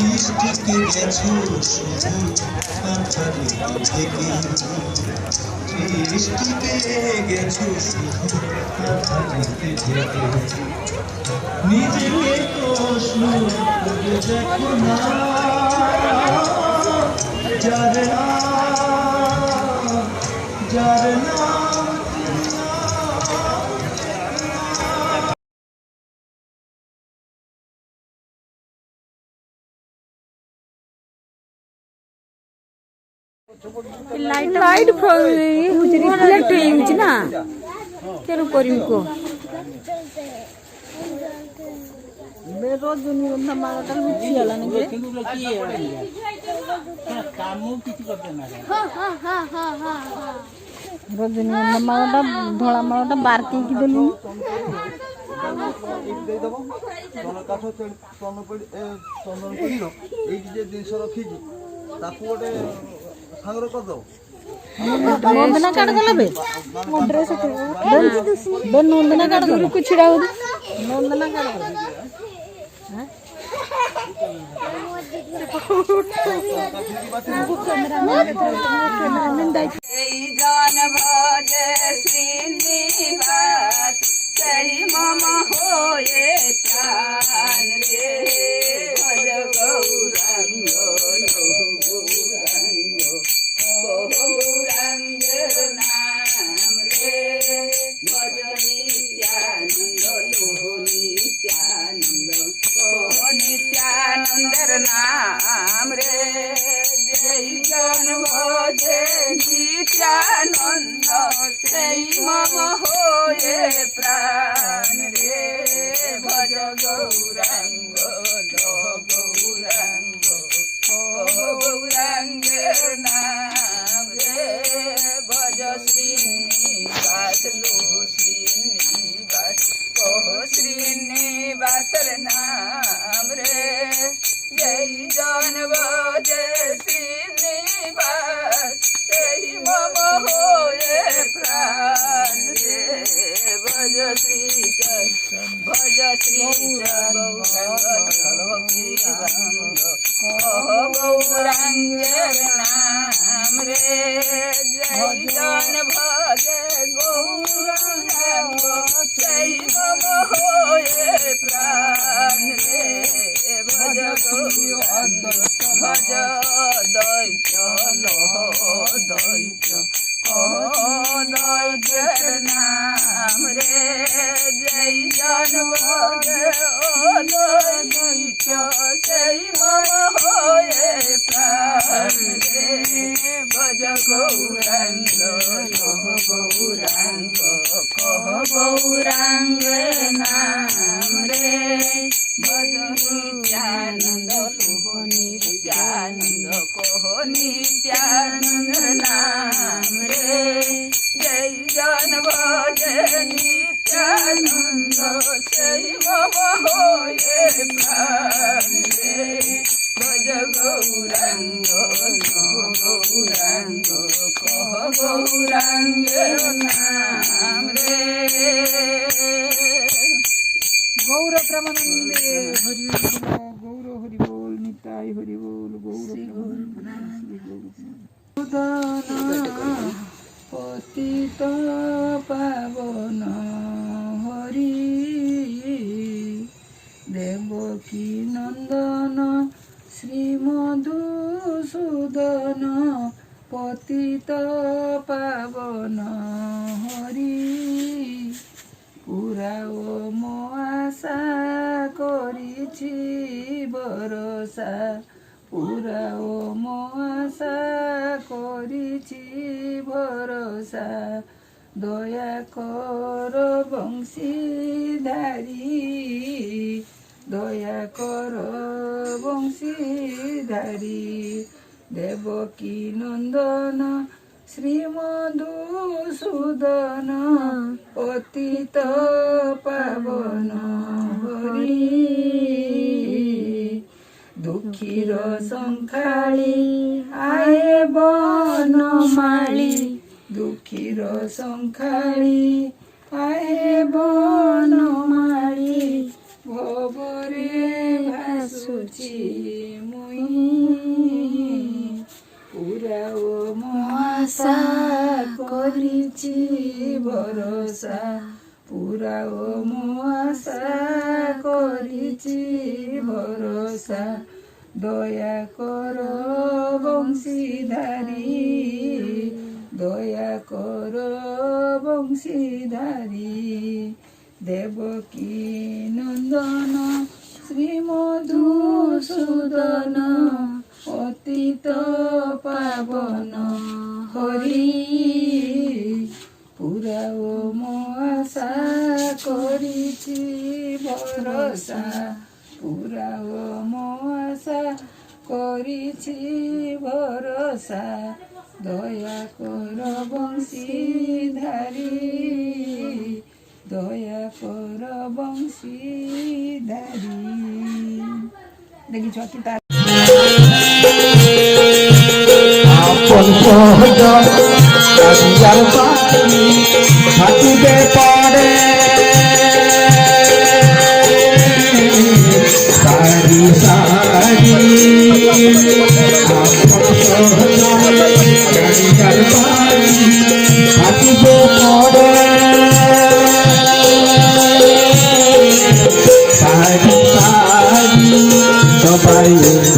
বৃষ্টিকে গেছো শুধু পাথারে থেকে, বৃষ্টিকে গেছো শুধু পাথারে থেকে, নিজেকে প্রশ্ন করে দেখো না, যার নাম लाइट रिफ्लेक्ट होउछ ना केरु करिम को मेरो दुनी बन्दा मागटल बिछियाला नि କିନ୍ତୁ କିଏ କାମ କିଛି करते ना रजनी बन्दा मागटा धोला मागटा बारकी की देलु ଦେଇ ଦେବ ତନ କାଠ ତନ ପଡ଼ି ଚନ୍ଦନ ପଡ଼ିଲ ଏଇଠି ଯେ ଜିନିଷ ରଖିଛି ତାକୁ ଗୋଟେ ସାଙ୍ଗରେ କରିଦେବ। नंदना काट गला बे मो ड्रेस बे नंदना काट गला कुछ छिड़ा हो नंदना काट गला हां कैमरामैन दाई जान भजे श्रीनिवास सही मम होए प्राण रे भज गौरंग गौरंग नाम रे भज नित्यानंद लो नित्यानंद नित्यानंद नाम रे जय जन भजे नित्यानंद सही मम होए प्राण रे भज गौरंग गौरंग गौरंग नाम रे भज श्रीनिवास लो श्रीनिवास श्रीनिवास नाम रे जय जन भजे श्रीनिवास सही मम होए प्राण रे भज श्री भज श्री गौरंग नाम रे जय जन भजे गौरंग सही मम होए प्राण रे भज गौरंग भज दैत्य लोह दैत्य दैत्य नाम रे जय जन भजे दैत्य सही मम होए प्राण रे भज गौरंग गौरंग गौरंग नाम रे भज नित्यानंद लोह नित्यानंद नित्यानंद नाम रे जय जन भजे नित्यानंद सही मम होए प्राण रे भज गौरंग गौरंग गौरंग नाम रे गौर प्रेमानंदे हरि गौर हरि बोल निताय हरि बोल गौर पतित पावन हरि देवकी नंदन श्री मधुसूदन पतित पावन हरि पूरा ओ मो आशा करिछि भरोसा पूरा ओ मो आशा करिछि भरोसा दया कर बंशीधारी दया कर बंशीधारी देवकी नंदन श्री मधुसूदन पतित पावन हरि दुखीर संखाली आए बनमाली दुखीर संखाली आए बनमाली ଆସୁଛି ମୁଇଁ ପୁରା ଓ ମୋ ଆଶା କରିଛି ଭରସା ପୁରା ଓ ମୋ ଆଶା କରିଛି ଭରସା দয়া কর বংশীধারী দয়া কর বংশীধারী দেবকী নন্দন শ্রীমধুসূদন অতীত পাবন হরি পুরা ও মো আশা করিছি ভরসা পুরা ও মো আশা করিছি ভরসা দয়া কর বংশীধারী দয়া কর বংশীধারী দেখিছ কি তার আপন সহজ কাজিয়ার পাখি থাকিতে পারে সারি সারি আপন সহজ কাজিয়ার পাখি থাকিতে পারে সারি সারি সবাই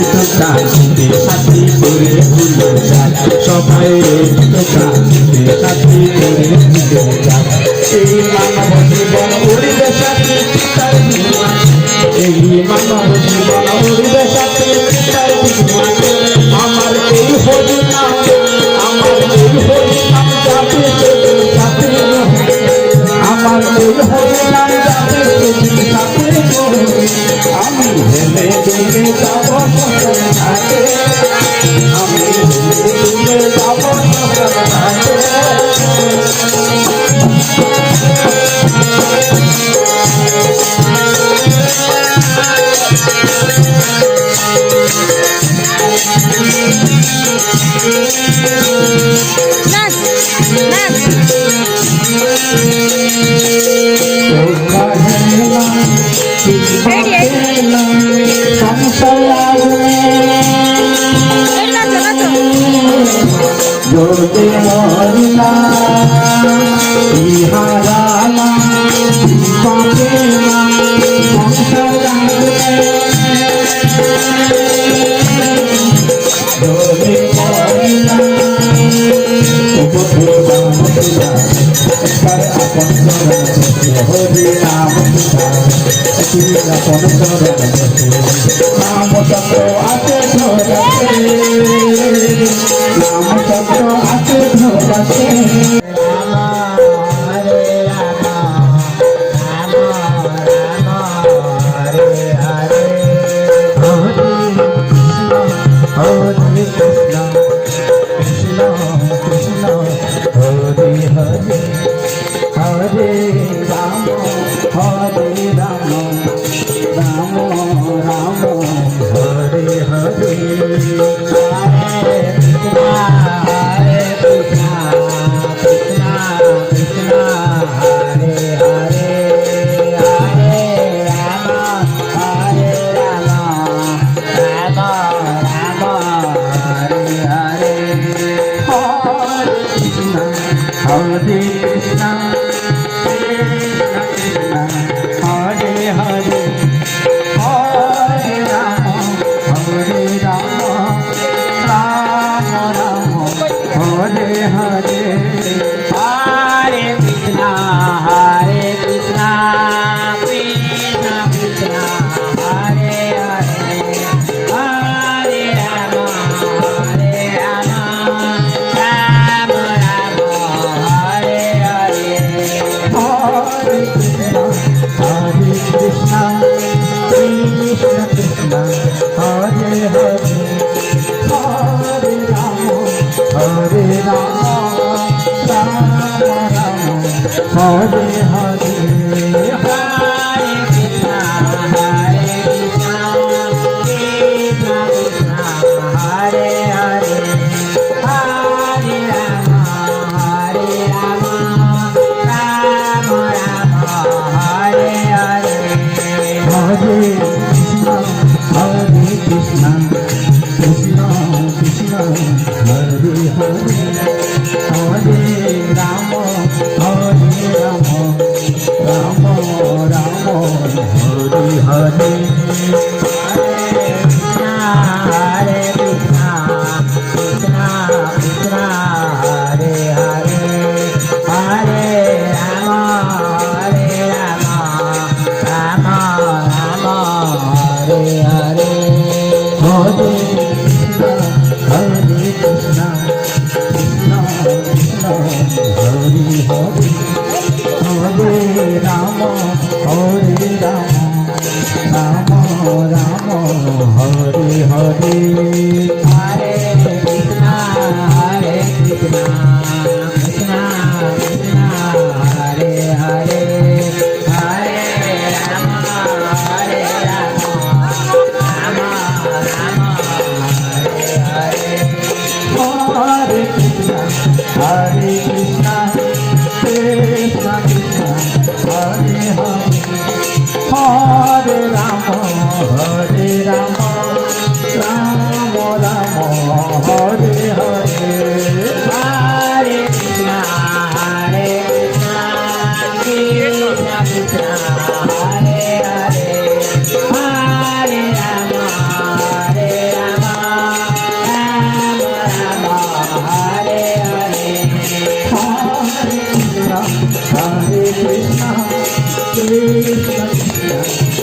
তো কাঁদতে সাথী করে ভুলে যায় সবাই তো কাঁদতে সাথী করে ভুলে যায় এই মানব জীবন উড়িবে সাথী তার বিমান এই মানব জীবন উড়িবে সাথী তার বিমান আমার এই হরি নাম আমার এই হরি নাম যাবে সাথী আমার এই হরি নাম যাবে সাথী আমি হেলে দিলে যাব থাকে আমি হেলে দিলে যাব থাকে जोते मोरना इहाराना पापेना जोते मोरना उपभोगा मुक्ता पर अपन शरण होरी नाम सुधा अपन शरण नाम चक्र आते धरते नाम चक्र आते धरते हरे राम राम राम हरे हरे हरे कृष्ण कृष्ण कृष्ण हरे हरे हरे राम राम राम राम हरे हरे हरे कृष्णा कृष्णा कृष्णा हरे हरे हरे राम राम राम हरे हरे हरे कृष्णा कृष्णा कृष्णा हरे हरे हरे राम राम राम हरे हरे हरे कृष्णा कृष्णा कृष्णा कृष्णा हरे हरे हरे राम राम राम हरे हरे हरे कृष्णा कृष्णा कृष्णा हरे हरे हरे राम राम राम हरे हरे हरे कृष्णा कृष्णा कृष्णा हरे हरे हरे राम राम राम हरे हरे हरे कृष्णा राम हरे राम राम हरे हरे हरे कृष्णा कृष्णा कृष्णा हरे हरे हरे राम राम राम हरे हरे हरे कृष्णा कृष्णा कृष्णा हरे हरे हरे राम राम राम हरे हरे हरे कृष्णा कृष्णा कृष्णा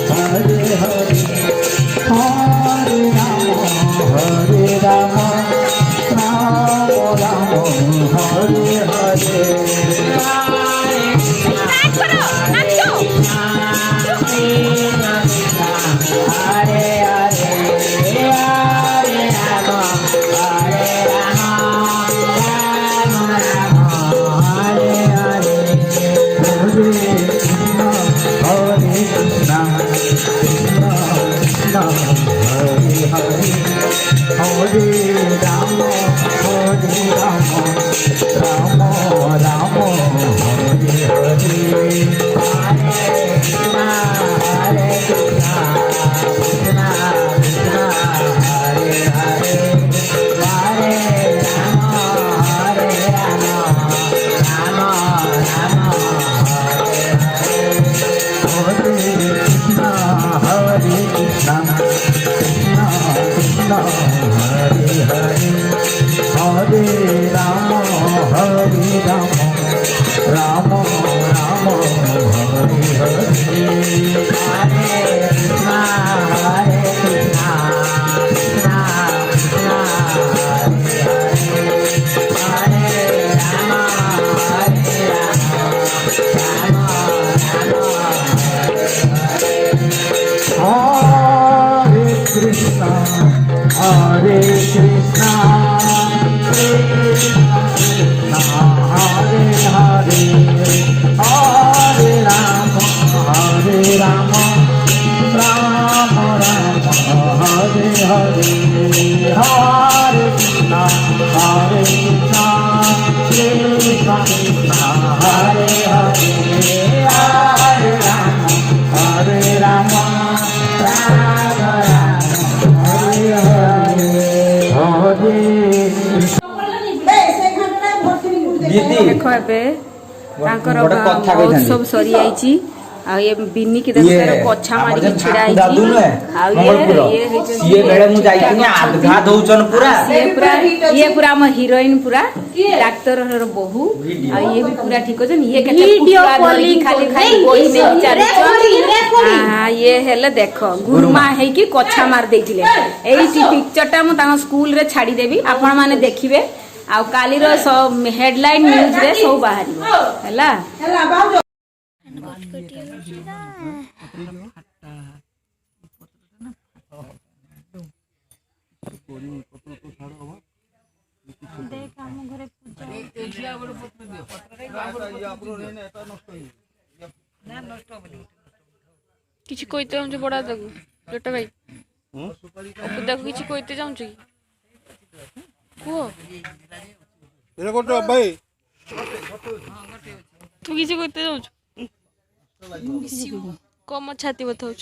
हरे हरे हरे राम राम राम हरे हरे हरे कृष्णा कृष्णा हरे हरे हरे राम राम हरे हरे हरे हरे हरे राम राम हरे हरे हरे कृष्णा कृष्णा हरे हरे हरे राम राम राम हरे हरे कृष्णा कृष्णा कृष्णा हरे हरे हरे राम राम राम हरे हरे हरे कृष्णा कृष्णा कृष्णा हरे हरे हरे राम राम राम हरे हरे हरे कृष्णा कृष्णा कृष्णा हरे हरे हरे राम राम हरे कृष्णा हरे कृष्णा कृष्णा कृष्णा हरे हरे हरे राम राम राम हरे हरे हरे कृष्णा कृष्णा कृष्णा हरे हरे हरे राम राम हरे हरे हरे देख एबे महोत्सव सरी आइची आ ये बिन्नी के देख कच्छा मारी के छिड़ा आइची आ ये बेले मु जाइथिनी आधा दउचन पूरा ये पूरा हम हीरोइन पूरा डाक्टर रो बहू आ ये भी पूरा ठीक होजन ये केते वीडियो कॉलिंग खाली खाली कोई नहीं चारि हां ये हेले देखो गुरुमा है कि कच्छा मार देथिले एई पिक्चर ता मु ता स्कूल रे छाडी देबी आपण माने देखिबे आ काली रो सब हेडलाइन न्यूज रे सब बाहरी हैला किछि कइते हम बड़ा देखो जोटा भाई देखो किछि कइते जाउँ छी को ଏରେ ଗୋଟେ ଭାଇ तू किछि कइते जाउँ कम छाती बताउछ